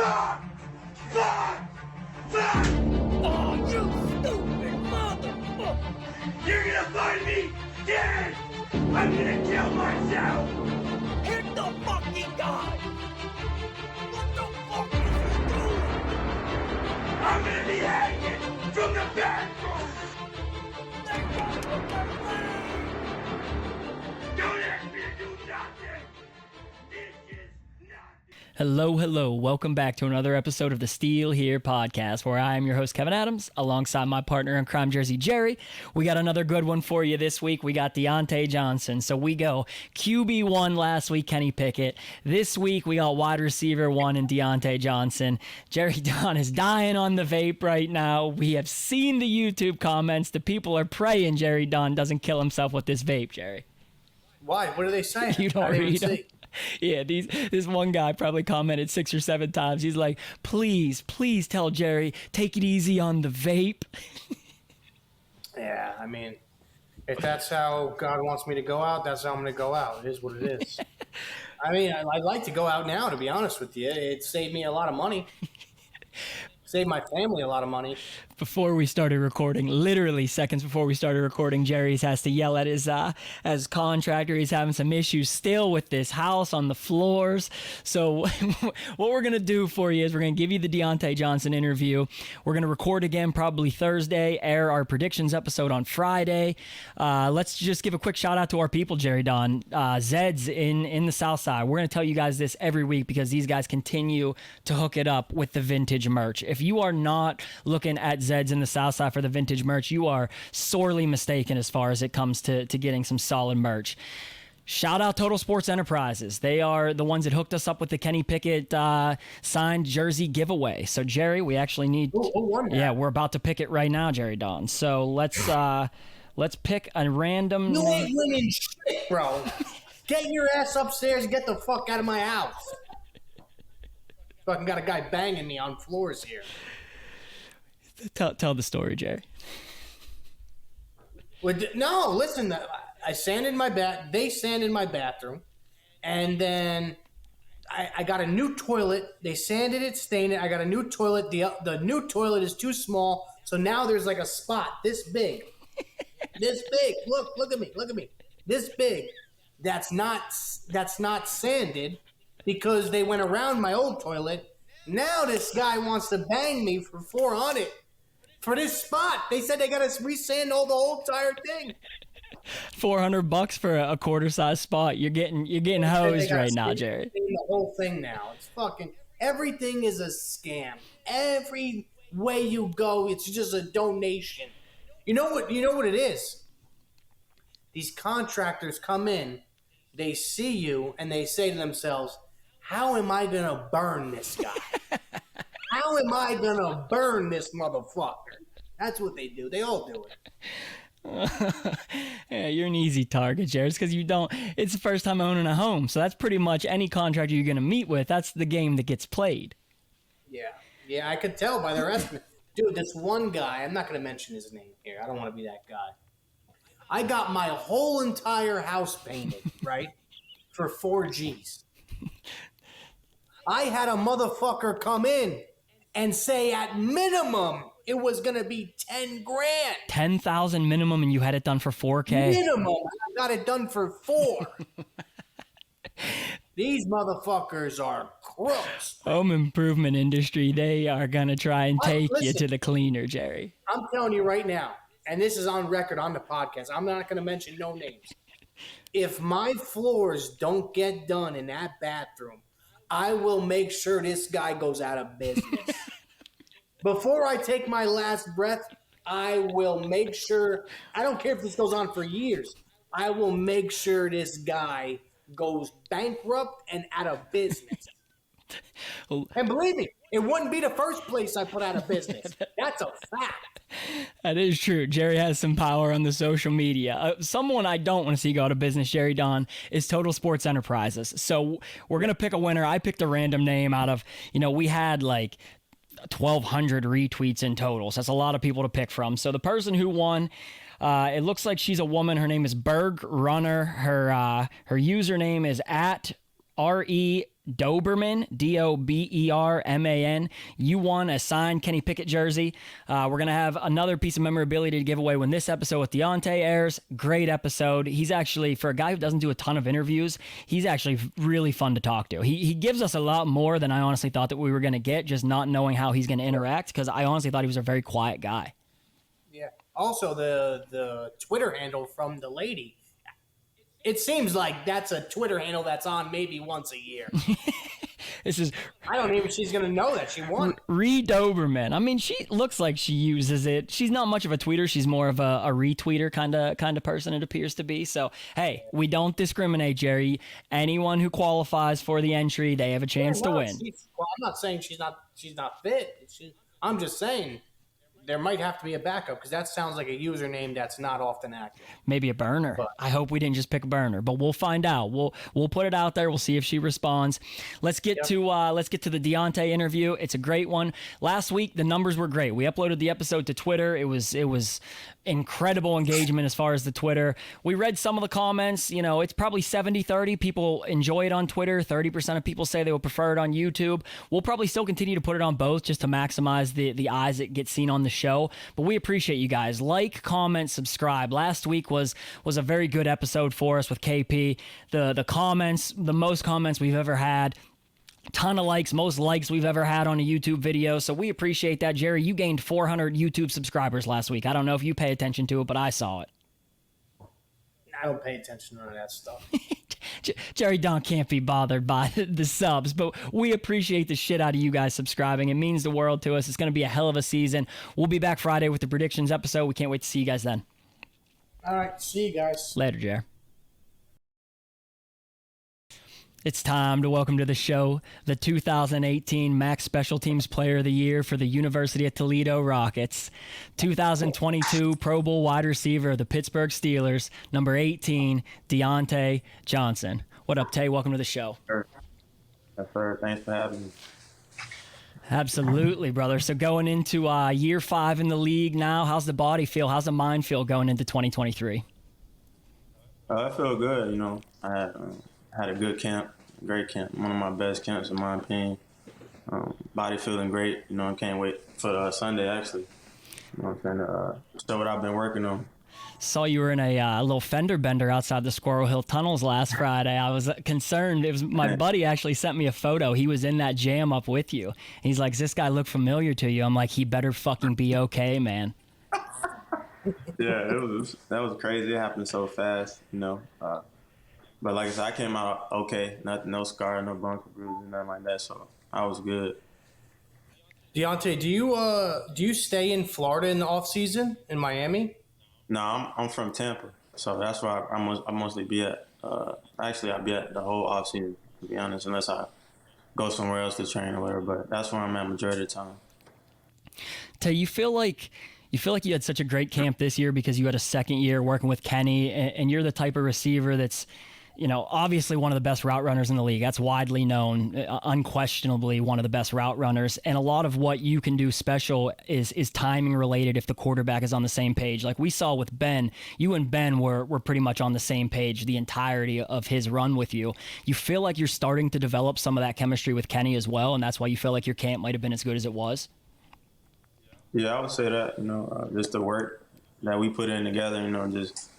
Fuck! Fuck! Fuck! Oh, you stupid motherfucker! You're gonna find me dead! I'm gonna kill myself! Hit the fucking guy! What the fuck is he doing? I'm gonna be hanging from the bathroom! They got the Don't ask me to do nothing! This is nothing! Hello. Welcome back to another episode of the Steal Here podcast, where I am your host, Kevin Adams, alongside my partner in crime, Jersey Jerry. We got another good one for you this week. We got Diontae Johnson. So we go QB1 last week, Kenny Pickett. This week, we got wide receiver 1 in Diontae Johnson. Jerry Don is dying on the vape right now. We have seen the YouTube comments. The people are praying Jerry Don doesn't kill himself with this vape, Jerry. Why? What are they saying? You don't read them. Yeah, this one guy probably commented 6 or 7 times. He's like, please tell Jerry, take it easy on the vape. Yeah, I mean, if that's how God wants me to go out, that's how I'm going to go out. It is what it is. I mean, I'd like to go out now, to be honest with you. It saved me a lot of money. Saved my family a lot of money. Before we started recording, literally seconds before we started recording, Jerry's has to yell at his as contractor. He's having some issues still with this house on the floors. So what we're going to do for you is we're going to give you the Diontae Johnson interview. We're going to record again probably Thursday, air our predictions episode on Friday. Let's just give a quick shout out to our people, Jerry Don. Zeds in the South Side. We're going to tell you guys this every week because these guys continue to hook it up with the vintage merch. If you are not looking at Zeds in the South Side for the vintage merch, you are sorely mistaken as far as it comes to getting some solid merch. Shout out Total Sports Enterprises. They are the ones that hooked us up with the Kenny Pickett signed jersey giveaway. So Jerry, we actually need. Yeah, we're about to pick it right now, Jerry Don. So let's pick a random. You ain't winning shit, bro. Get your ass upstairs and get the fuck out of my house. Fucking got a guy banging me on floors here. Tell the story, Jerry. No, listen. I sanded my They sanded my bathroom, and then I got a new toilet. They sanded it, stained it. I got a new toilet. The new toilet is too small, so now there's like a spot this big, this big. Look at me. This big. That's not sanded because they went around my old toilet. Now this guy wants to bang me for $400 for this spot. They said they got to resand the whole entire thing. $400 for a quarter size spot. You're getting hosed right now, Jerry. The whole thing now. It's fucking everything is a scam. Every way you go, it's just a donation. You know what it is? These contractors come in, they see you, and they say to themselves, how am I going to burn this guy? How am I going to burn this motherfucker? That's what they do. They all do it. Yeah, you're an easy target, Jared, because it's the first time owning a home. So that's pretty much any contractor you're going to meet with. That's the game that gets played. Yeah, I could tell by their estimate. Dude, this one guy, I'm not going to mention his name here. I don't want to be that guy. I got my whole entire house painted, right, for 4 G's. I had a motherfucker come in and say at minimum it was going to be 10 grand. 10,000 minimum, and you had it done for 4K. Minimum. I got it done for 4. These motherfuckers are crooks. Home improvement industry, they are going to try and take you to the cleaner, Jerry. I'm telling you right now, and this is on record on the podcast, I'm not going to mention no names. If my floors don't get done in that bathroom, I will make sure this guy goes out of business. Before I take my last breath, I will make sure, I don't care if this goes on for years, I will make sure this guy goes bankrupt and out of business. And believe me, it wouldn't be the first place I put out of business. That's a fact. That is true. Jerry has some power on the social media. Someone I don't want to see go out of business, Jerry Don, is Total Sports Enterprises. So we're going to pick a winner. I picked a random name out of, we had like 1,200 retweets in total. So that's a lot of people to pick from. So the person who won, it looks like she's a woman. Her name is Berg Runner. Her username is at Doberman, Doberman. You won a signed Kenny Pickett jersey. We're going to have another piece of memorability to give away when this episode with Diontae airs. Great episode. He's actually, for a guy who doesn't do a ton of interviews, he's actually really fun to talk to. He gives us a lot more than I honestly thought that we were going to get, just not knowing how he's going to interact, because I honestly thought he was a very quiet guy. Yeah. Also, the Twitter handle from the lady, it seems like that's a Twitter handle that's on maybe once a year. This is I don't even she's going to know that she won. Doberman. I mean, she looks like she uses it. She's not much of a tweeter. She's more of a retweeter kind of person, it appears to be. So, hey, we don't discriminate, Jerry. Anyone who qualifies for the entry, they have a chance to win. Well, I'm not saying she's not fit. I'm just saying there might have to be a backup, because that sounds like a username that's not often active. Maybe a burner. I hope we didn't just pick a burner, but we'll find out. We'll put it out there. We'll see if she responds. Let's get to the Diontae interview. It's a great one. Last week the numbers were great. We uploaded the episode to Twitter. It was incredible engagement as far as the Twitter. We read some of the comments. You know, it's probably 70-30. People enjoy it on Twitter. 30% of people say they would prefer it on YouTube. We'll probably still continue to put it on both just to maximize the eyes that get seen on the show. But we appreciate you guys. Like, comment, subscribe. Last week was a very good episode for us with KP. The comments, the most comments we've ever had. Ton of likes, most likes we've ever had on a YouTube video. So we appreciate that. Jerry, you gained 400 YouTube subscribers last week. I don't know if you pay attention to it, but I saw it. I don't pay attention to none of that stuff. Jerry Don can't be bothered by the subs, but we appreciate the shit out of you guys subscribing. It means the world to us. It's going to be a hell of a season. We'll be back Friday with the predictions episode. We can't wait to see you guys then. All right. See you guys. Later, Jerry. It's time to welcome to the show the 2018 Max Special Teams Player of the Year for the University of Toledo Rockets, 2022 Pro Bowl wide receiver of the Pittsburgh Steelers, number 18, Diontae Johnson. What up, Tay? Welcome to the show. Sure. Yes, sir. Thanks for having me. Absolutely, brother. So going into year 5 in the league now, how's the body feel? How's the mind feel going into 2023? I feel good. You know, I had a good camp, great camp, one of my best camps in my opinion. Body feeling great. You know, I can't wait for Sunday actually. You know what I'm saying? Show what I've been working on. Saw you were in a little fender bender outside the Squirrel Hill tunnels last Friday. I was concerned. It was my buddy actually sent me a photo. He was in that jam up with you. He's like, "Does this guy look familiar to you?" I'm like, "He better fucking be okay, man." Yeah, that was crazy. It happened so fast, you know. But like I said, I came out okay. No scar, no bump bruises, nothing like that. So I was good. Diontae, do you stay in Florida in the off season in Miami? No, I'm from Tampa, so that's where I mostly be at. Actually, I'll be at the whole off season, to be honest, unless I go somewhere else to train or whatever. But that's where I'm at majority of the time. Tay, you feel like you had such a great camp this year because you had a second year working with Kenny, and you're the type of receiver that's, you know, obviously one of the best route runners in the league. That's widely known, unquestionably one of the best route runners. And a lot of what you can do special is timing related if the quarterback is on the same page. Like we saw with Ben, you and Ben were pretty much on the same page the entirety of his run with you. You feel like you're starting to develop some of that chemistry with Kenny as well, and that's why you feel like your camp might have been as good as it was? Yeah, I would say that, you know, just the work that we put in together, you know, just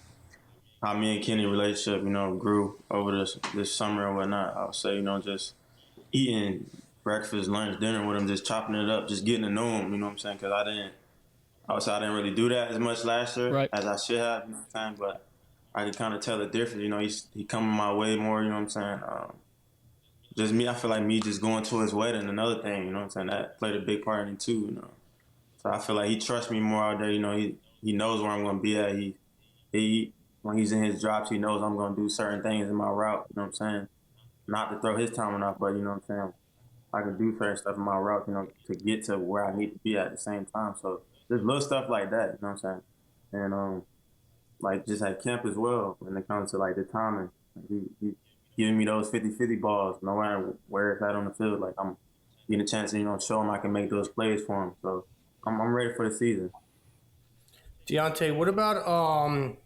how me and Kenny relationship, you know, grew over this summer and whatnot. I would say, you know, just eating breakfast, lunch, dinner with him, just chopping it up, just getting to know him, you know what I'm saying? Because I would say I didn't really do that as much last year as I should have, you know what I'm saying? But I could kind of tell it different, you know, he coming my way more, you know what I'm saying? Just me, I feel like me just going to his wedding, another thing, you know what I'm saying? That played a big part in it too, you know. So I feel like he trusts me more out there. You know, he knows where I'm going to be at. He when he's in his drops, he knows I'm going to do certain things in my route. You know what I'm saying? Not to throw his time enough, but you know what I'm saying? I can do certain stuff in my route, you know, to get to where I need to be at the same time. So there's little stuff like that, you know what I'm saying? And like just at camp as well, when it comes to like the timing, he giving me those 50-50 balls, no matter where it's at on the field. Like I'm getting a chance to, you know, show him I can make those plays for him. So I'm ready for the season. Diontae, what about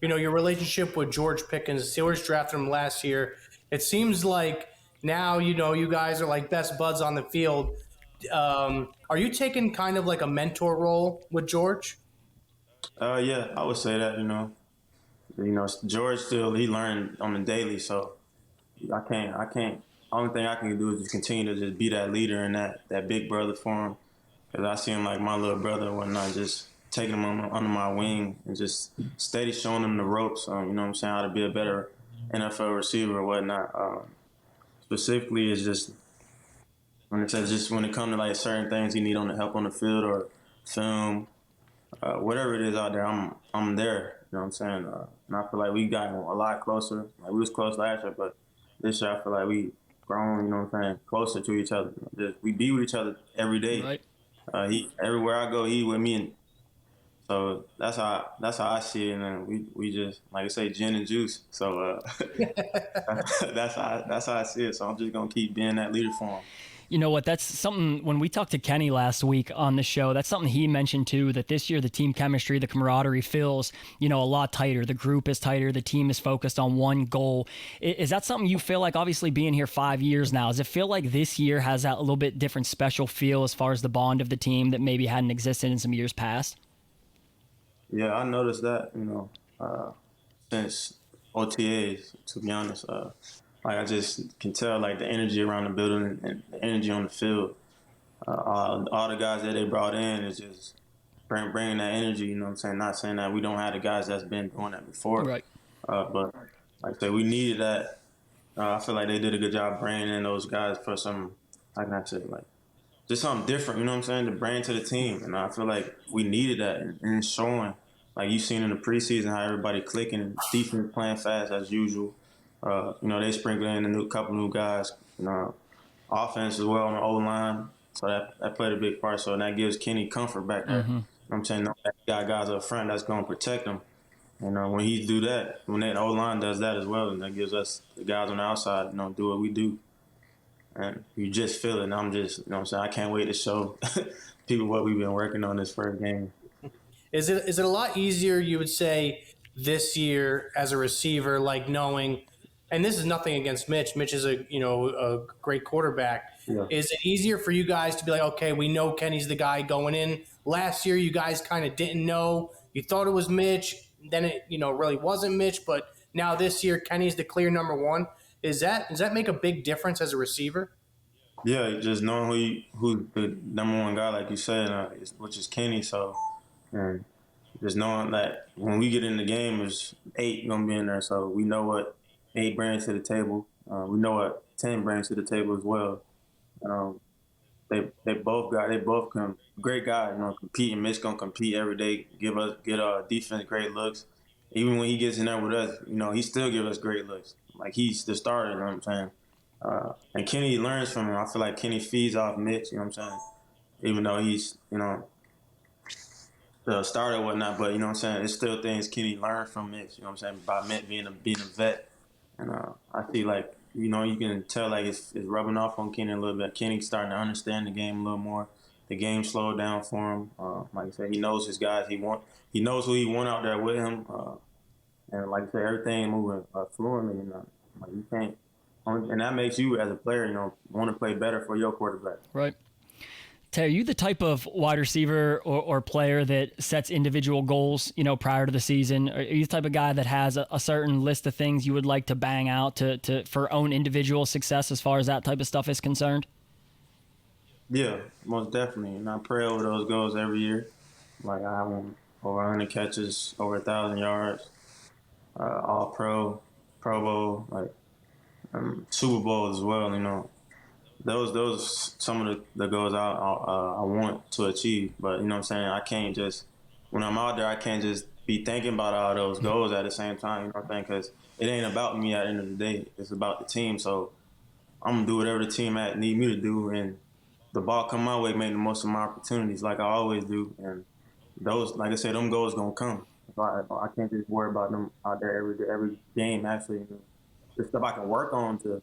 you know, your relationship with George Pickens? The Steelers drafted him last year. It seems like now, you guys are like best buds on the field. Are you taking kind of like a mentor role with George? Yeah, I would say that. George still he learned on the daily, so I can't. Only thing I can do is just continue to just be that leader and that big brother for him, because I see him like my little brother and whatnot, just taking him under my wing and just steady showing him the ropes. You know what I'm saying, how to be a better NFL receiver or whatnot. Specifically, it's just when it comes to like certain things you need on the help on the field or film, whatever it is out there, I'm there. You know what I'm saying? And I feel like we got a lot closer. Like we was close last year, but this year I feel like we grown. You know what I'm saying? Closer to each other. We be with each other every day. Right. He everywhere I go, he with me, and so that's how I see it. And then we just like I say, gin and juice. So that's how I see it. So I'm just gonna keep being that leader for him. You know what? That's something when we talked to Kenny last week on the show, that's something he mentioned too, that this year the team chemistry, the camaraderie feels, a lot tighter. The group is tighter. The team is focused on one goal. Is that something you feel like, obviously being here 5 years now, does it feel like this year has that a little bit different special feel as far as the bond of the team that maybe hadn't existed in some years past? Yeah, I noticed that, since OTAs, to be honest. Like I just can tell like the energy around the building and the energy on the field. All the guys that they brought in is just bringing that energy. You know what I'm saying? Not saying that we don't have the guys that's been doing that before. Right. But like I said, we needed that. I feel like they did a good job bringing in those guys for some, how can I say, like just something different. You know what I'm saying? To bring to the team, and I feel like we needed that, and it's showing. Like you've seen in the preseason how everybody clicking and defense playing fast as usual. They sprinkled in a couple new guys, offense as well on the O-line. So that played a big part. So that gives Kenny comfort back there. Mm-hmm. You know what I'm saying? That got guys up front that's going to protect him. When he do that, when that O-line does that as well, and that gives us the guys on the outside, do what we do. And you just feel it. And I'm just, you know what I'm saying? I can't wait to show people what we've been working on this first game. Is it a lot easier, you would say, this year as a receiver, like knowing – and this is nothing against Mitch. Mitch is a great quarterback. Yeah. Is it easier for you guys to be like, okay, we know Kenny's the guy going in? Last year, you guys kind of didn't know. You thought it was Mitch. Then it, really wasn't Mitch. But now this year, Kenny's the clear number one. Does that make a big difference as a receiver? Yeah, just knowing who the number one guy, like you said, which is Kenny. So, and just knowing that when we get in the game, there's 8 gonna be in there. So we know what 8 brings to the table. We know what 10 brings to the table as well. They both come great guys. Competing. Mitch gonna compete every day. Get defense great looks. Even when he gets in there with us, he still give us great looks. Like he's the starter. You know what I'm saying? And Kenny learns from him. I feel like Kenny feeds off Mitch. You know what I'm saying? Even though he's the starter and whatnot, but you know what I'm saying? It's still things Kenny learned from Mitch. You know what I'm saying? About Mitch being a vet. And I see like, you can tell like it's rubbing off on Kenny a little bit. Kenny's starting to understand the game a little more. The game slowed down for him. Like I said, he knows his guys. He knows who he want out there with him. And like I said, everything moving fluently. Like you can't, and that makes you as a player, want to play better for your quarterback. Right. Tay, are you the type of wide receiver or player that sets individual goals, prior to the season? Are you the type of guy that has a certain list of things you would like to bang out for own individual success as far as that type of stuff is concerned? Yeah, most definitely. And I pray over those goals every year. Like I want over 100 catches, over 1,000 yards, all pro bowl, like Super Bowl as well, Those some of the goals I want to achieve, but you know what I'm saying, I can't just, when I'm out there, I can't just be thinking about all those goals at the same time, you know what I'm saying, because it ain't about me at the end of the day, it's about the team. So I'm gonna do whatever the team need me to do, and the ball come my way, make the most of my opportunities like I always do, and those, like I said, them goals gonna come. I can't just worry about them out there every game. Actually, the stuff I can work on to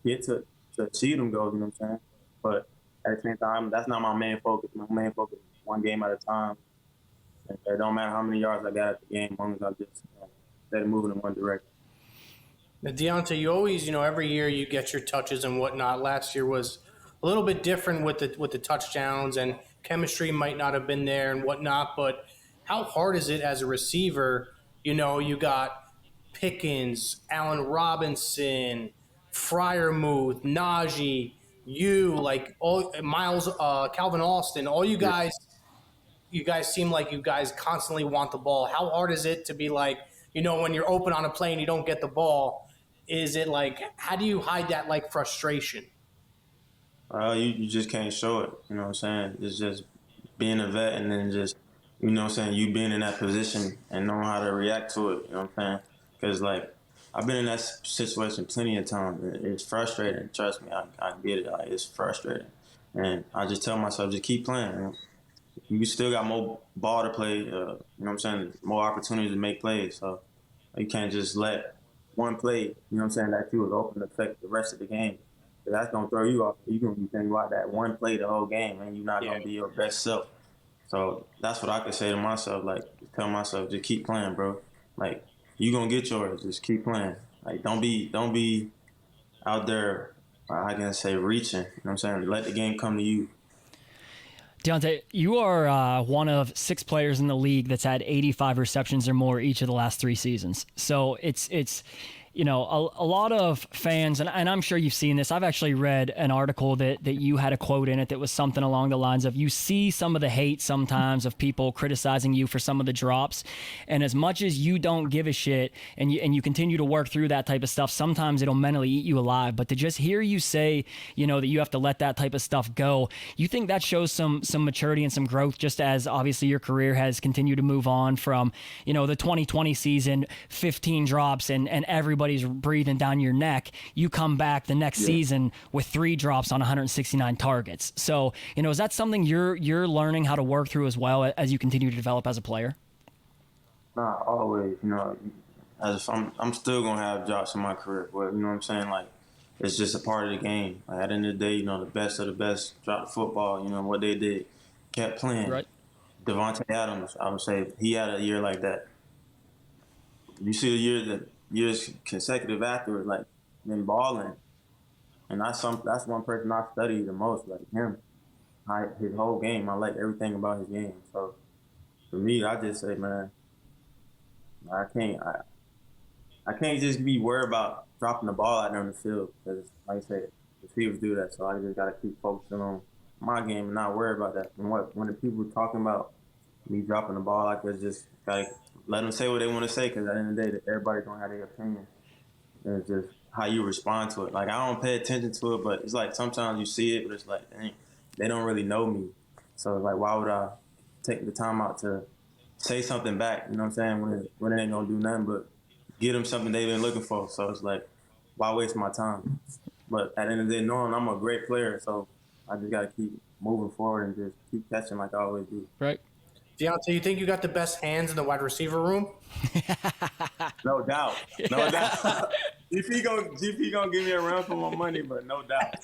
get to achieve them goals, you know what I'm saying? But at the same time, that's not my main focus. My main focus is one game at a time. And it don't matter how many yards I got at the game, as long as I just steady moving in one direction. Now, Deontay, you always, every year you get your touches and whatnot. Last year was a little bit different with the touchdowns, and chemistry might not have been there and whatnot. But how hard is it as a receiver? You got Pickens, Allen Robinson, Fryermuth, Najee, like all Miles, Calvin Austin, all you guys. You guys seem like you guys constantly want the ball. How hard is it to be like, when you're open on a play and you don't get the ball? Is it like, how do you hide that like frustration? You just can't show it. You know what I'm saying? It's just being a vet and then just, you know what I'm saying, you being in that position and knowing how to react to it. You know what I'm saying? Because, like, I've been in that situation plenty of times. It's frustrating. Trust me, I get it. Like, it's frustrating. And I just tell myself, just keep playing. You still got more ball to play, you know what I'm saying, more opportunities to make plays. So you can't just let one play, you know what I'm saying, that you was open to affect the rest of the game. That's going to throw you off. You're going to be thinking about that one play the whole game, and you're not going to be your best self. So that's what I could say to myself, like, tell myself, just keep playing, bro. Like, you're going to get yours. Just keep playing. Like, don't be out there, I can say, reaching. You know what I'm saying? Let the game come to you. Diontae, you are one of 6 players in the league that's had 85 receptions or more each of the last 3 seasons. So it's a lot of fans, and I'm sure you've seen this. I've actually read an article that you had a quote in it that was something along the lines of, you see some of the hate sometimes of people criticizing you for some of the drops, and as much as you don't give a shit and you continue to work through that type of stuff, sometimes it'll mentally eat you alive. But to just hear you say, that you have to let that type of stuff go, you think that shows some maturity and some growth, just as obviously your career has continued to move on from, the 2020 season, 15 drops and everybody's breathing down your neck. You come back the next season with 3 drops on 169 targets. So, is that something you're learning how to work through as well as you continue to develop as a player? Nah, always. As I'm still gonna have drops in my career, but you know what I'm saying. Like, it's just a part of the game. Like, at the end of the day, the best of the best dropped the football. What they did, kept playing. Right. Devontae Adams, I would say he had a year like that. You see years consecutive after, like, been balling, and that's one person I study the most, like him. His whole game, I like everything about his game. So for me, I just say, man, I can't just be worried about dropping the ball out there on the field, because, like I said, receivers do that. So I just gotta keep focusing on my game and not worry about that. And when the people talking about me dropping the ball, I just gotta let them say what they want to say, because at the end of the day, everybody's gonna have their opinion. And it's just how you respond to it. Like, I don't pay attention to it, but it's like sometimes you see it, but it's like, dang, they don't really know me. So, like, why would I take the time out to say something back, you know what I'm saying, when it ain't gonna do nothing but get them something they've been looking for. So it's like, why waste my time? But at the end of the day, knowing I'm a great player, so I just gotta keep moving forward and just keep catching like I always do. Right. Deontay, you think you got the best hands in the wide receiver room? No doubt. No doubt. GP gonna give me a run for my money, but no doubt.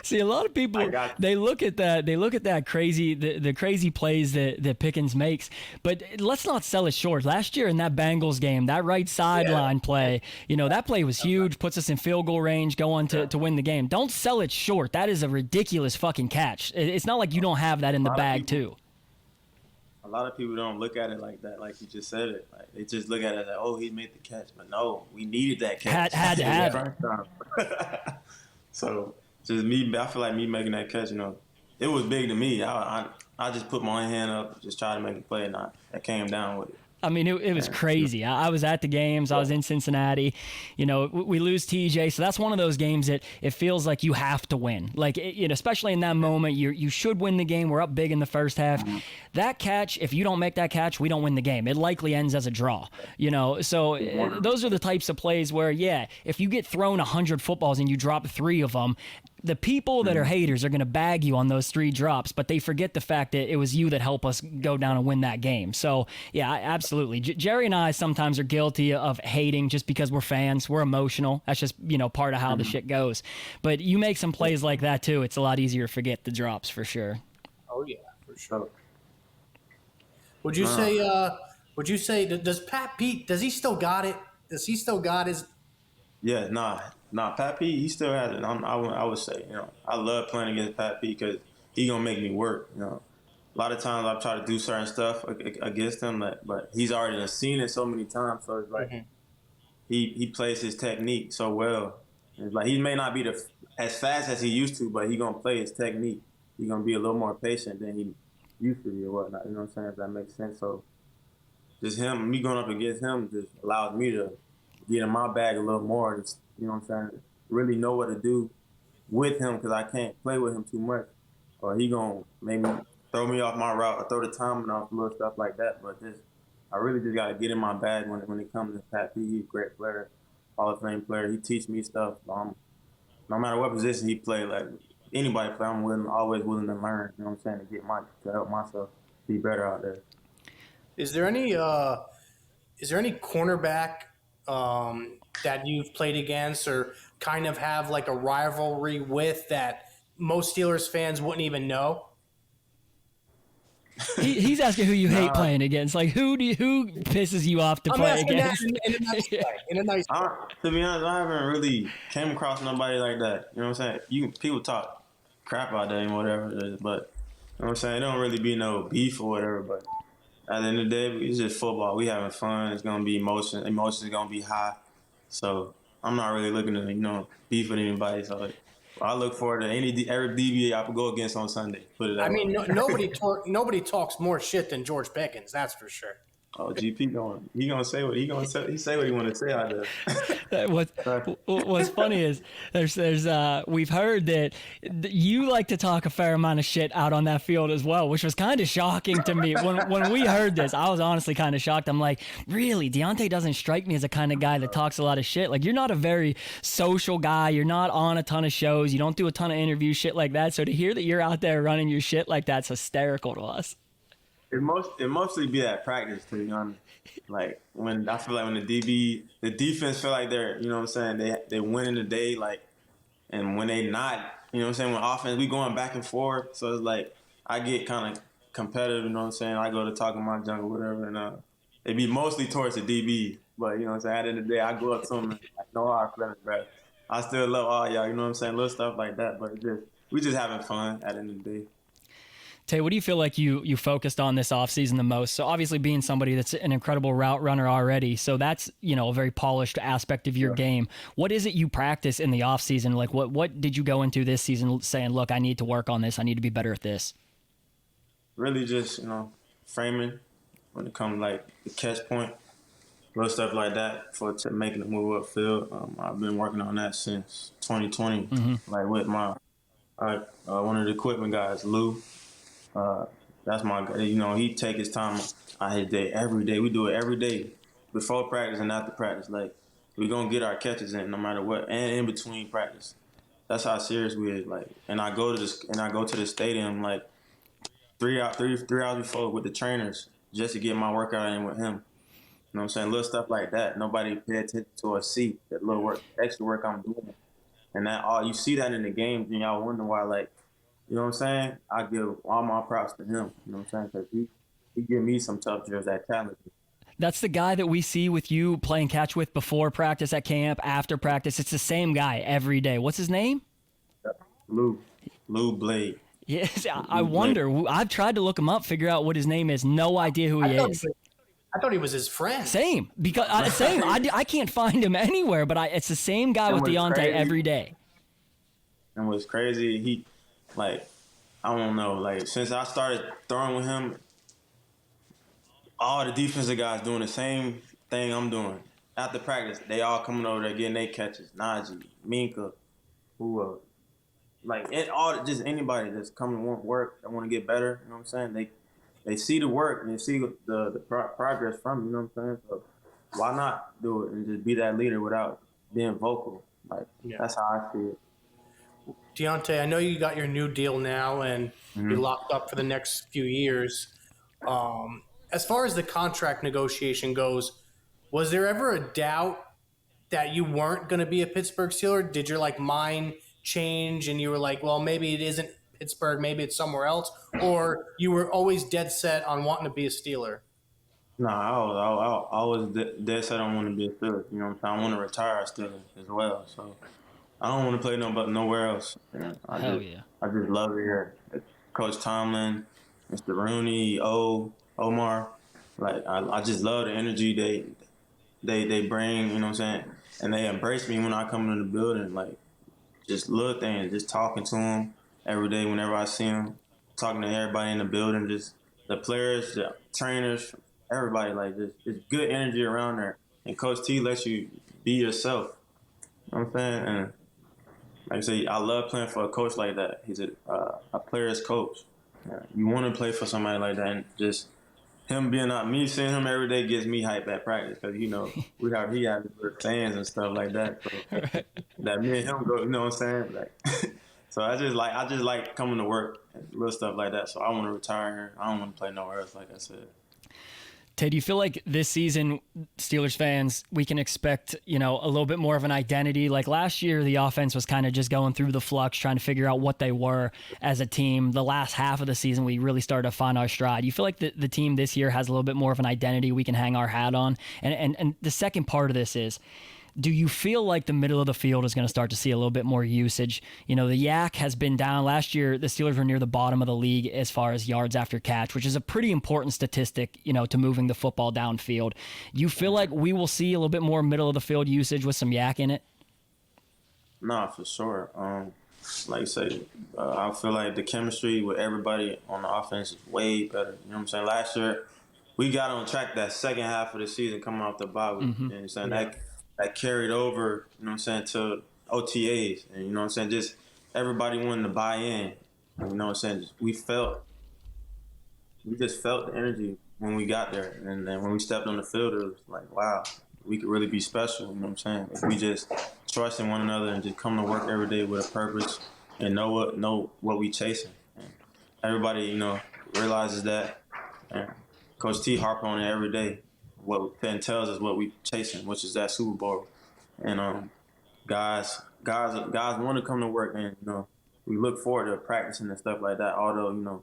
See, a lot of people, they look at that crazy, the crazy plays that Pickens makes, but let's not sell it short. Last year in that Bengals game, that right sideline play, that play was huge, puts us in field goal range, going to win the game. Don't sell it short. That is a ridiculous fucking catch. It's not like you don't have that in the bag too. A lot of people don't look at it like that, like you just said it. Like, they just look at it like, oh, he made the catch. But no, we needed that catch. Had to have it. So, just me, I feel like me making that catch, it was big to me. I just put my hand up, just try to make a play, and I came down with it. I mean, it was crazy. I was at the games. I was in Cincinnati. We lose TJ, so that's one of those games that it feels like you have to win. Like, especially in that moment, you should win the game. We're up big in the first half. That catch, if you don't make that catch, we don't win the game. It likely ends as a draw. So those are the types of plays where, if you get thrown 100 footballs and you drop 3 of them, the people that are haters are going to bag you on those 3 drops, but they forget the fact that it was you that helped us go down and win that game. So, absolutely. Jerry and I sometimes are guilty of hating just because we're fans. We're emotional. That's just, part of how the shit goes. But you make some plays like that, too. It's a lot easier to forget the drops, for sure. Oh, yeah, for sure. Would you say, does Pat Pete, does he still got it? Does he still got his Yeah, Pat P, he still has it. I would say, I love playing against Pat P because he gonna make me work. A lot of times I've tried to do certain stuff against him, but he's already done seen it so many times. So it's like he plays his technique so well. It's like he may not be as fast as he used to, but he gonna play his technique. He gonna be a little more patient than he used to be or whatnot. You know what I'm saying? If that makes sense. So just me going up against him just allows me to get in my bag a little more. Just, you know what I'm saying? Really know what to do with him because I can't play with him too much, or he gonna maybe throw me off my route or throw the timing off, little stuff like that. But I really just gotta get in my bag when it comes to Pat P. He's a great player, Hall of Fame player. He teach me stuff. No matter what position he play, like anybody play, always willing to learn. You know what I'm saying? To help myself be better out there. Is there any cornerback that you've played against or kind of have like a rivalry with that most Steelers fans wouldn't even know? He's asking who you hate playing against. Like who pisses you off to play against? In a nice way. In a nice way. To be honest, I haven't really came across nobody like that. You know what I'm saying? People talk crap out there and whatever it is, but you know what I'm saying? It don't really be no beef or whatever, but at the end of the day, it's just football. We having fun. It's gonna be emotion. Emotions gonna be high. So I'm not really looking to beef with anybody. So I look forward to every DB I could go against on Sunday. Put it that way. Nobody talks more shit than George Pickens. That's for sure. Oh, GP gonna say what he gonna say. He say what he want to say out there. What's funny is there's we've heard that you like to talk a fair amount of shit out on that field as well, which was kind of shocking to me. When we heard this, I was honestly kind of shocked. I'm like, really, Diontae doesn't strike me as a kind of guy that talks a lot of shit. Like, you're not a very social guy. You're not on a ton of shows. You don't do a ton of interviews, shit like that. So to hear that you're out there running your shit like that's hysterical to us. It mostly be at practice, to be honest. Like when I feel like when the defense feel like they're, you know what I'm saying, they winning the day, like, and when they not, you know what I'm saying, when offense we going back and forth, so it's like I get kind of competitive, you know what I'm saying. I go to talking my junk or whatever, and it be mostly towards the DB, but you know what I'm saying. At the end of the day, I go up to them and like, no hard feelings, bro. I still love all y'all, you know what I'm saying, little stuff like that, but we just having fun at the end of the day. Tay, what do you feel like you focused on this offseason the most? So obviously being somebody that's an incredible route runner already, so that's, a very polished aspect of your game. What is it you practice in the offseason? Like what did you go into this season saying, look, I need to work on this. I need to be better at this? Really just, framing when it comes like the catch point, little stuff like that for making the move upfield. I've been working on that since 2020, like with my one of the equipment guys, Lou. That's my guy. He take his time out his day every day. We do it every day, before practice and after practice. Like, we gonna get our catches in no matter what, and in between practice. That's how serious we is. Like, and I go to the stadium like 3 hours before with the trainers just to get my workout in with him. You know what I'm saying? Little stuff like that. Nobody pay attention to or see that little extra work I'm doing, and that you see that in the games, and y'all wonder why, like. You know what I'm saying? I give all my props to him. You know what I'm saying? Because he give me some tough drills that challenge me. That's the guy that we see with you playing catch with before practice at camp, after practice. It's the same guy every day. What's his name? Lou Blade. Yes, I wonder. I've tried to look him up, figure out what his name is. No idea who he is. I thought he was his friend. Same. Because I can't find him anywhere, but it's the same guy with Diontae every day. And what's crazy, like, I don't know, like, since I started throwing with him, all the defensive guys doing the same thing I'm doing. After practice, they all coming over there getting their catches. Najee, Minka, who else? Like, just anybody that's coming to want work, that want to get better, you know what I'm saying? They see the work and they see the progress from it, you know what I'm saying? So why not do it and just be that leader without being vocal? Like, That's how I see it. Diontae, I know you got your new deal now and you're locked up for the next few years. As far as the contract negotiation goes, was there ever a doubt that you weren't going to be a Pittsburgh Steeler? Did your mind change and you were like, well, maybe it isn't Pittsburgh, maybe it's somewhere else? Or you were always dead set on wanting to be a Steeler? I was dead set I don't want to be a Steeler. You know what I'm saying? I want to retire a Steeler as well. So I don't want to play nowhere else. Yeah, I just love it here. Coach Tomlin, Mr. Rooney, Omar. Like I just love the energy they bring. You know what I'm saying? And they embrace me when I come into the building. Like just little things, just talking to them every day whenever I see them, talking to everybody in the building, just the players, the trainers, everybody. Like just good energy around there. And Coach T lets you be yourself. You know what I'm saying? And like I say, I love playing for a coach like that. He's a player's coach. Yeah, you want to play for somebody like that, and just him being out, me seeing him every day gets me hype at practice because he has fans and stuff like that. So that me and him go, you know what I'm saying? Like, so I just like coming to work and little stuff like that. So I want to retire here. I don't want to play nowhere else, like I said. Tay, do you feel like this season, Steelers fans, we can expect, a little bit more of an identity? Like last year, the offense was kind of just going through the flux, trying to figure out what they were as a team. The last half of the season, we really started to find our stride. You feel like the team this year has a little bit more of an identity we can hang our hat on? And the second part of this is, do you feel like the middle of the field is going to start to see a little bit more usage? The yak has been down. Last year, the Steelers were near the bottom of the league as far as yards after catch, which is a pretty important statistic, to moving the football downfield. You feel like we will see a little bit more middle of the field usage with some yak in it? Nah, for sure. Like I say, I feel like the chemistry with everybody on the offense is way better. You know what I'm saying? Last year, we got on track that second half of the season coming off the bye week. You know what I'm saying? That carried over, you know what I'm saying, to OTAs. And, you know what I'm saying, just everybody wanted to buy in. You know what I'm saying? We just felt the energy when we got there. And then when we stepped on the field, it was like, wow, we could really be special. You know what I'm saying? If we just trust in one another and just come to work every day with a purpose and know what we chasing. And everybody, realizes that. And Coach T harp on it every day. What Penn tells us what we chasing, which is that Super Bowl. And guys want to come to work, and we look forward to practicing and stuff like that. Although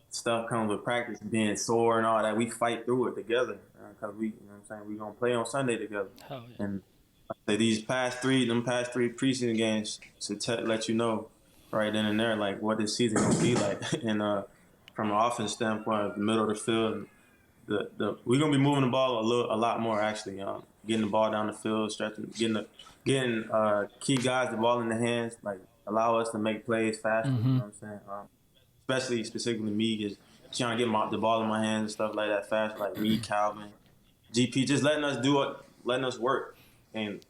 stuff comes with practice, being sore and all that, we fight through it together because we, we're gonna play on Sunday together. Oh, yeah. And these past three preseason games to let you know right then and there like what this season gonna be like. And from an offense standpoint, the middle of the field. We're gonna be moving the ball a lot more actually. Getting the ball down the field, stretching, getting key guys the ball in the hands, like allow us to make plays faster. You know what I'm saying? Specifically me, just trying to get the ball in my hands and stuff like that fast. Like me, Calvin, GP, just letting us work and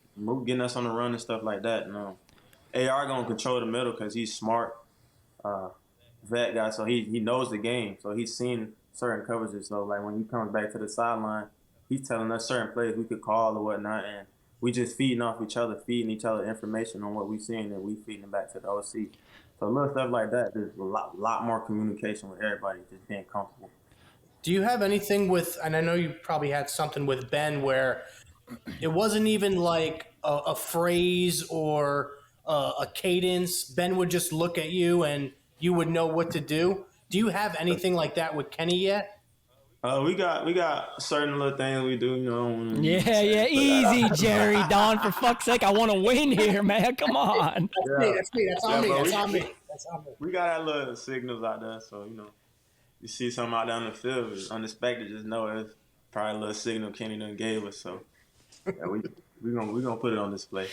getting us on the run and stuff like that. And AR gonna control the middle because he's smart, vet guy, so he knows the game, so he's seen certain coverages. So like when he comes back to the sideline, he's telling us certain plays we could call or whatnot, and we just feeding each other information on what we seeing, and we feeding it back to the OC. So little stuff like that, there's a lot more communication with everybody, just being comfortable. Do you have anything with, and I know you probably had something with Ben where it wasn't even like a phrase or a cadence. Ben would just look at you and you would know what to do. Do you have anything like that with Kenny yet? We got certain little things we do, Yeah, easy, Jerry. Don, for fuck's sake, I want to win here, man. Come on. That's on me. We got our little signals out there, so you see something out down the field, it's unexpected, just know it's probably a little signal Kenny done gave us. So yeah, we gonna put it on display.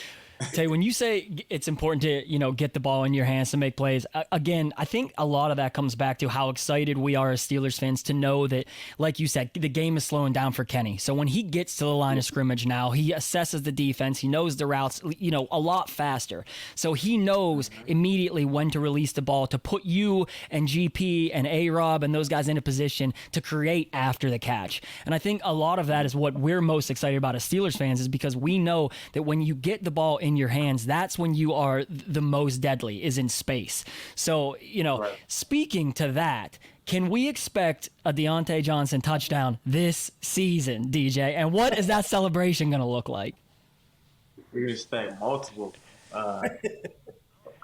Tay, when you say it's important to, get the ball in your hands to make plays, again, I think a lot of that comes back to how excited we are as Steelers fans to know that, like you said, the game is slowing down for Kenny. So when he gets to the line of scrimmage now, he assesses the defense. He knows the routes, a lot faster. So he knows immediately when to release the ball to put you and GP and A-Rob and those guys in a position to create after the catch. And I think a lot of that is what we're most excited about as Steelers fans, is because we know that when you get the ball in your hands, that's when you are the most deadly, is in space. So, right. Speaking to that, can we expect a Diontae Johnson touchdown this season, DJ? And what is that celebration going to look like? We can expect multiple. I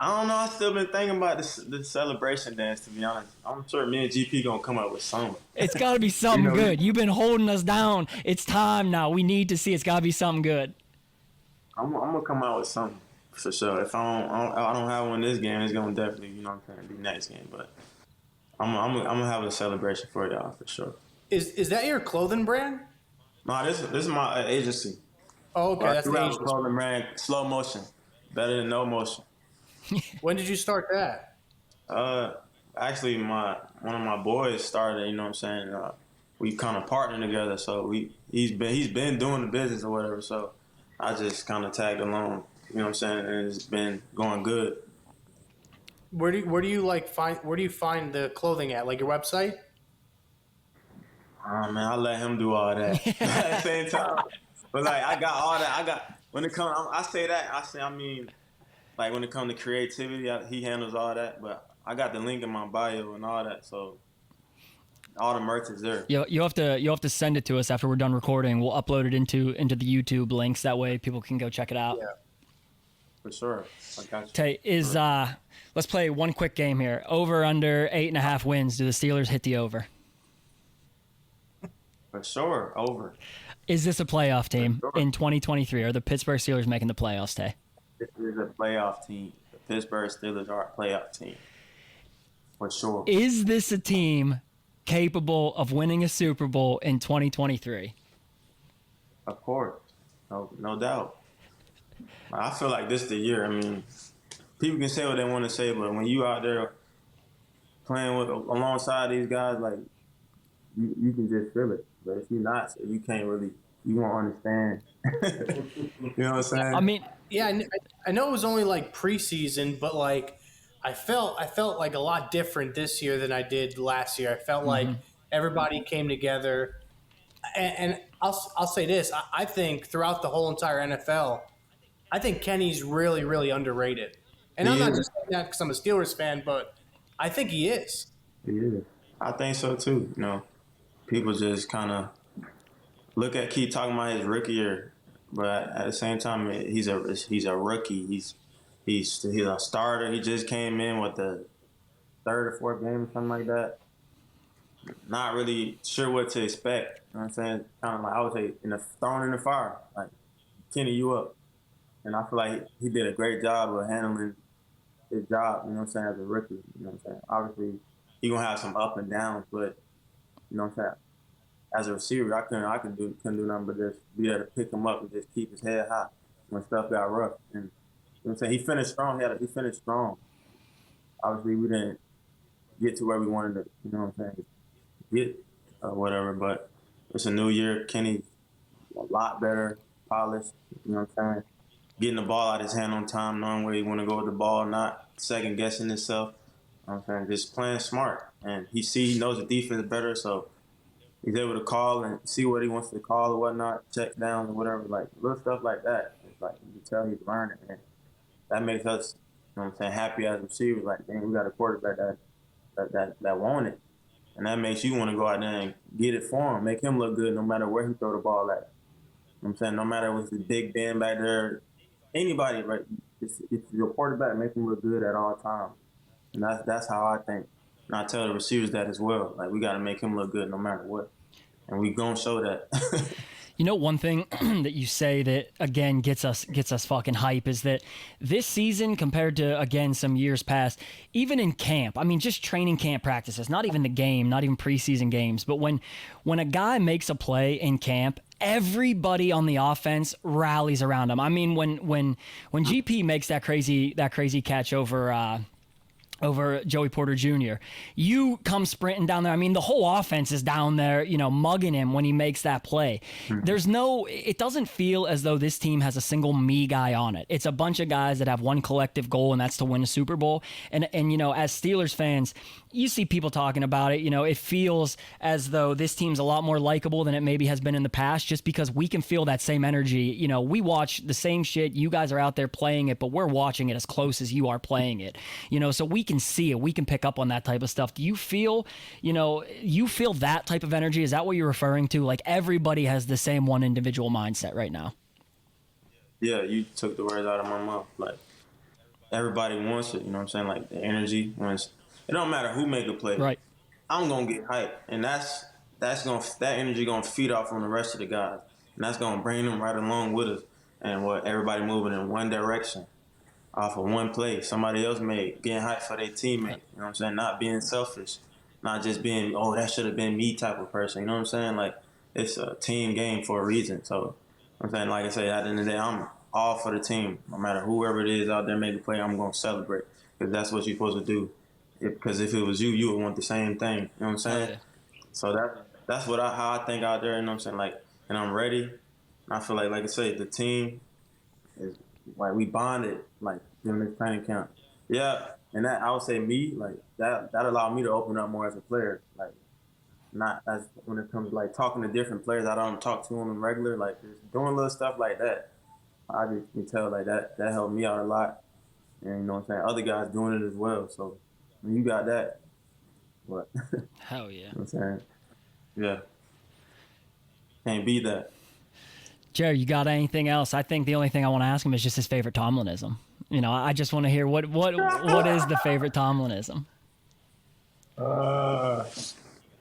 I don't know. I still been thinking about the celebration dance. To be honest, I'm sure me and GP gonna come up with something. It's got to be something good. You've been holding us down. It's time now. We need to see. It's got to be something good. I'm gonna come out with something for sure. If I don't have one this game, it's gonna definitely, you know what I'm saying, be next game. But I'm gonna have a celebration for y'all for sure. Is that your clothing brand? No, this is my agency. Oh, okay, that's the Throughout agency. clothing brand, slow motion, better than no motion. When did you start that? Actually, one of my boys started. You know what I'm saying? We kind of partnered together, so he's been doing the business or whatever. So I just kind of tagged along. You know what I'm saying? And it's been going good. Where do you find the clothing at? Like your website? Oh man, I let him do all that at the same time. But like, I got all that. When it comes, I mean, like when it comes to creativity, he handles all that. But I got the link in my bio and all that, so all the merch is there. You have to send it to us after we're done recording. We'll upload it into the YouTube links. That way people can go check it out. Yeah, for sure. I got you. Tay, let's play one quick game here. Over under 8.5 wins. Do the Steelers hit the over? For sure, over. Is this a playoff team in 2023? Are the Pittsburgh Steelers making the playoffs, Tay? This is a playoff team. The Pittsburgh Steelers are a playoff team. For sure. Is this a team capable of winning a Super Bowl in 2023? Of course. No doubt. I feel like this is the year. I mean, people can say what they want to say, but when you out there playing alongside these guys, like, you can just feel it. But if you're not, you can't really, you won't understand. You know what I'm saying? I mean, Yeah, I know it was only like preseason, but like I felt like a lot different this year than I did last year. I felt like everybody came together, and I'll say this: I think throughout the whole entire NFL, I think Kenny's really, really underrated. And I'm not just saying that because I'm a Steelers fan, but I think he is. He is. I think so too. You know, people just kind of keep talking about his rookie year, but at the same time, he's a rookie. He's a starter. He just came in with the third or fourth game or something like that. Not really sure what to expect. You know what I'm saying? Kind of like, I would say, thrown in the fire. Like, Kenny, you up. And I feel like he did a great job of handling his job, you know what I'm saying, as a rookie. You know what I'm saying? Obviously, he's going to have some up and downs, but, you know what I'm saying, as a receiver, I couldn't do nothing but just be there to pick him up and just keep his head high when stuff got rough. And, you know what I'm saying, he finished strong. He finished strong. Obviously, we didn't get to where we wanted to, you know what I'm saying, get or whatever, but it's a new year. Kenny, a lot better, polished, you know what I'm saying, getting the ball out of his hand on time, knowing where he want to go with the ball, not second-guessing himself, you know what I'm saying, just playing smart. And he knows the defense better, so he's able to call and see what he wants to call or whatnot, check down or whatever, like little stuff like that. It's like you can tell he's learning, and that makes us, you know what I'm saying, happy as receivers. Like, dang, we got a quarterback that want it. And that makes you want to go out there and get it for him, make him look good no matter where he throw the ball at. You know what I'm saying? No matter if it's Big Ben back there, anybody, right? It's your quarterback, make him look good at all times. And that's how I think. And I tell the receivers that as well. Like, we got to make him look good no matter what. And we going to show that. You know, one thing that you say that, again, gets us fucking hype is that this season compared to, again, some years past, even in camp, I mean, just training camp practices, not even the game, not even preseason games, but when a guy makes a play in camp, everybody on the offense rallies around him. I mean, when GP makes that crazy catch over Joey Porter Jr., you come sprinting down there. I mean, the whole offense is down there, you know, mugging him when he makes that play. It doesn't feel as though this team has a single me guy on it. It's a bunch of guys that have one collective goal, and that's to win a Super Bowl. And you know, as Steelers fans, you see people talking about it. You know, it feels as though this team's a lot more likable than it maybe has been in the past, just because we can feel that same energy. You know, we watch the same shit. You guys are out there playing it, but we're watching it as close as you are playing it. You know, so we can see it. We can pick up on that type of stuff. Do you feel, that type of energy? Is that what you're referring to? Like, everybody has the same one individual mindset right now. Yeah, you took the words out of my mouth. Like, everybody wants it. You know what I'm saying? Like the energy when it don't matter who make a play. Right. I'm gonna get hyped, and that energy gonna feed off on the rest of the guys, and that's gonna bring them right along with us, and what everybody moving in one direction, off of one play. Somebody else made, getting hyped for their teammate. You know what I'm saying? Not being selfish, not just being that should have been me type of person. You know what I'm saying? Like it's a team game for a reason. So I'm saying, like I say, at the end of the day, I'm all for the team. No matter whoever it is out there making a play, I'm gonna celebrate because that's what you're supposed to do. Because if it was you, you would want the same thing. You know what I'm saying? Yeah. So that's how I think out there. You know what I'm saying? Like, and I'm ready. And I feel like I say, the team is like we bonded like during this training camp. Yeah, and that I would say me like that allowed me to open up more as a player. Like, not as when it comes to like talking to different players I don't talk to on the regular. Like just doing little stuff like that. I just can tell like that helped me out a lot. And you know what I'm saying? Other guys doing it as well. So. When you got that, what? Hell yeah. You know what I'm saying? Yeah. Can't beat that. Jerry, you got anything else? I think the only thing I want to ask him is just his favorite Tomlinism. You know, I just want to hear what is the favorite Tomlinism?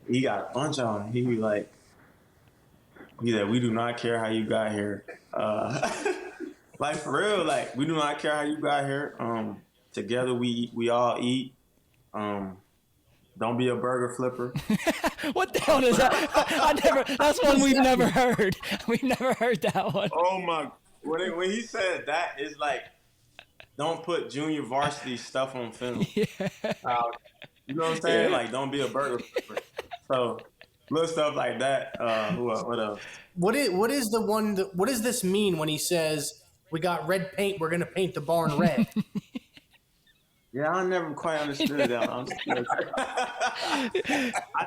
He got a bunch on him. He be like, we do not care how you got here. Like for real, like we do not care how you got here. Together we all eat. Don't be a burger flipper. What the hell is that? That's one we've never heard. We've never heard that one. Oh my! When he said that, it's like, don't put junior varsity stuff on film. Yeah. You know what I'm saying? Yeah. Like, don't be a burger flipper. So, little stuff like that. What else? What does this mean when he says we got red paint? We're gonna paint the barn red. Yeah, I never quite understood that. I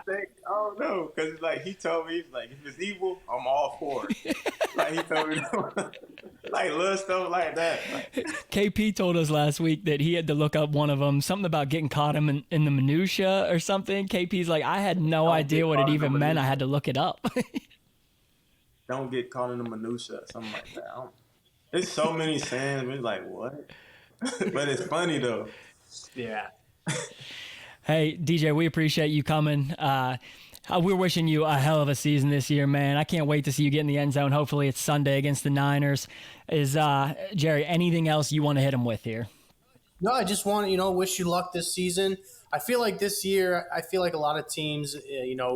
think, I don't know, because like he told me, he's like, if it's evil, I'm all for it. Like he told me, like little stuff like that. Like, KP told us last week that he had to look up one of them, something about getting caught in the minutia or something. KP's like, I had no idea what it even meant. I had to look it up. Don't get caught in the minutia, something like that. There's so many sayings. We're like, what? But it's funny though. Yeah. Hey, DJ, we appreciate you coming. We're wishing you a hell of a season this year, man. I can't wait to see you get in the end zone. Hopefully it's Sunday against the Niners. Jerry, anything else you want to hit him with here? No, I just want to, wish you luck this season. I feel like this year, a lot of teams,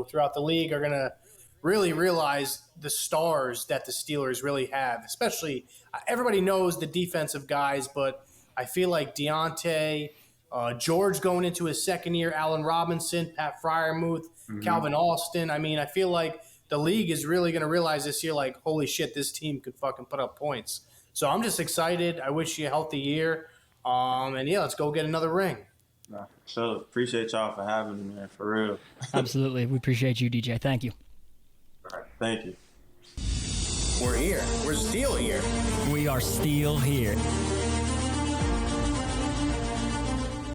throughout the league are going to really realize the stars that the Steelers really have. Especially, everybody knows the defensive guys, but I feel like Diontae, George going into his second year, Allen Robinson, Pat Freiermuth, Calvin Austin. I mean, I feel like the league is really going to realize this year, like, holy shit, this team could fucking put up points. So I'm just excited. I wish you a healthy year. And yeah, let's go get another ring. So appreciate y'all for having me, man, for real. Absolutely. We appreciate you, DJ. Thank you. All right. Thank you. We're here. We're still here. We are still here.